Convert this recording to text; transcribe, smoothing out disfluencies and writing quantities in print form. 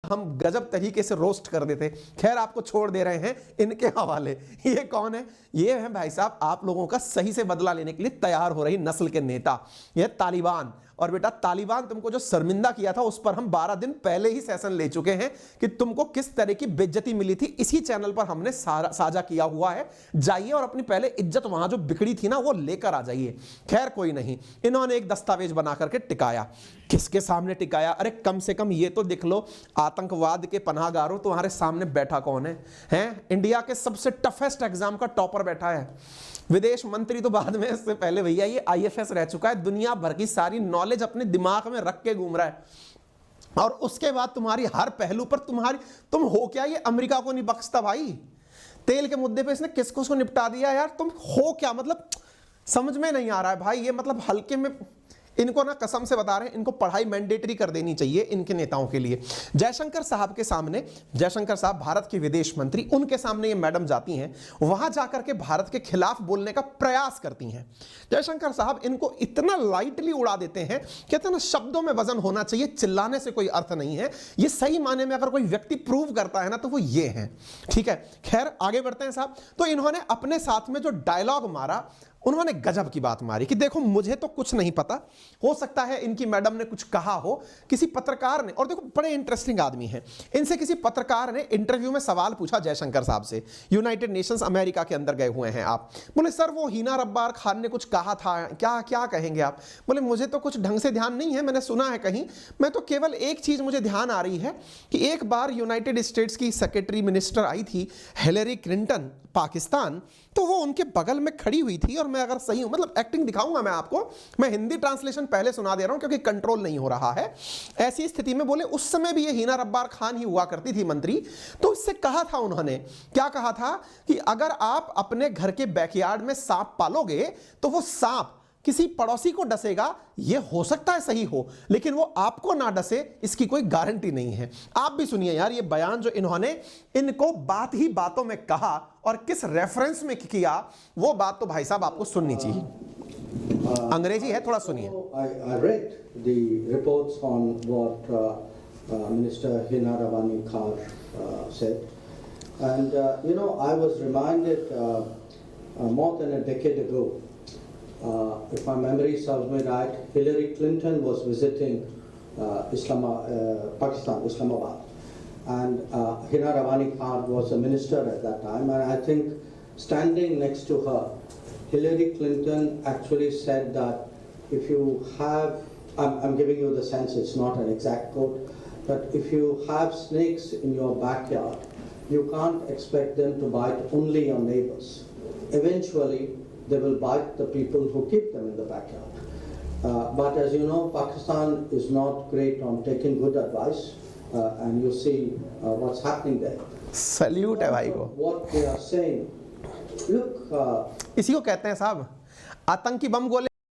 हम गजब तरीके से रोस्ट कर देते। खैर आपको छोड़ दे रहे हैं इनके हवाले। ये कौन है? ये है भाई साहब आप लोगों का सही से बदला लेने के लिए तैयार हो रही नस्ल के नेता, ये तालिबान। और बेटा तालिबान तुमको जो शर्मिंदा किया था उस पर हम 12 दिन पहले ही सेशन ले चुके हैं कि तुमको किस तरह की बेइज्जती मिली थी, इसी चैनल पर हमने साझा किया हुआ है। जाइए और अपनी पहले इज्जत वहां जो बिगड़ी थी ना वो लेकर आ जाइए। खैर कोई नहीं, इन्होंने एक दस्तावेज बना करके टिकाया। किसके सामने टिकाया? अरे कम से कम ये तो दिख लो, आतंकवाद के पनाहगारों तुम्हारे सामने बैठा कौन है? हैं? इंडिया के सबसे टफेस्ट एग्जाम का टॉपर बैठा है। विदेश मंत्री तो बाद में, इससे पहले भैया ये आईएफएस रह चुका है, दुनिया भर की सारी नॉलेज अपने दिमाग में रख के घूम रहा है। और उसके बाद तुम्हारी हर पहलू पर तुम हो क्या? ये अमेरिका को नहीं बख्शता भाई। तेल के मुद्दे पे इसने किसको निपटा दिया यार। तुम हो क्या? मतलब समझ में नहीं आ रहा है भाई। ये मतलब हल्के में इनको ना कसम से बता रहे हैं, इनको पढ़ाई मैंडेटरी कर देनी चाहिए इनके नेताओं के लिए। जयशंकर साहब के सामने, जयशंकर साहब भारत के विदेश मंत्री, उनके सामने ये मैडम जाती हैं, वहां जाकर के भारत के खिलाफ बोलने का प्रयास करती हैं। जयशंकर साहब इनको इतना लाइटली उड़ा देते हैं, कहते हैं ना शब्दों में वजन होना चाहिए, चिल्लाने से कोई अर्थ नहीं है। ये सही माने में अगर कोई व्यक्ति प्रूव करता है ना तो वो ये है। ठीक है, खैर आगे बढ़ते हैं साहब। तो इन्होंने अपने साथ में जो डायलॉग मारा, उन्होंने गजब की बात मारी कि देखो मुझे तो कुछ नहीं पता, हो सकता है इनकी मैडम ने कुछ कहा हो, किसी पत्रकार ने, और देखो बड़े इंटरेस्टिंग आदमी हैं, इनसे किसी पत्रकार ने इंटरव्यू में सवाल पूछा जयशंकर साहब से, यूनाइटेड नेशंस अमेरिका के अंदर गए हुए हैं आप। बोले सर वो हिना रब्बार खान ने कुछ कहा था, क्या क्या कहेंगे आप? बोले मुझे तो कुछ ढंग से ध्यान नहीं है, मैंने सुना है कहीं, मैं तो केवल एक चीज मुझे ध्यान आ रही है कि एक बार यूनाइटेड स्टेट्स की सेक्रेटरी मिनिस्टर आई थी हिलेरी क्लिंटन पाकिस्तान, तो वो उनके बगल में खड़ी हुई थी, और मैं अगर सही हूं, मतलब एक्टिंग दिखाऊंगा मैं आपको, मैं हिंदी ट्रांसलेशन पहले सुना दे रहा हूं क्योंकि कंट्रोल नहीं हो रहा है। ऐसी स्थिति में बोले उस समय भी ये हिना रब्बार खान ही हुआ करती थी मंत्री, तो इससे कहा था उन्होंने, क्या कहा था कि अगर आप अपने घर के बैकयार्ड में सांप पालोगे तो वो सांप किसी पड़ोसी को डसेगा, ये हो सकता है सही हो, लेकिन वो आपको ना डसे इसकी कोई गारंटी नहीं है। आप भी सुनिए यार ये बयान जो इन्होंने इनको बात ही बातों में कहा और किस रेफरेंस में किया, वो बात तो भाई साहब आपको सुननी चाहिए। अंग्रेजी है, थोड़ा सुनिए। I read the reports on what Minister Hina Rawani Khar said, and you know I was reminded more than a decade ago. If my memory serves me right, Hillary Clinton was visiting Pakistan, Islamabad, and Hina Rawani Khan was a minister at that time, and I think standing next to her, Hillary Clinton actually said that if you have, I'm giving you the sense, it's not an exact quote, but if you have snakes in your backyard, you can't expect them to bite only your neighbors. Eventually, they will bite the people who keep them in the backyard. But as you know, Pakistan is not great on taking good advice, and you see what's happening there. Salute है भाई को। What they are saying, look, इसी को कहते हैं साहब आतंकी बम गोले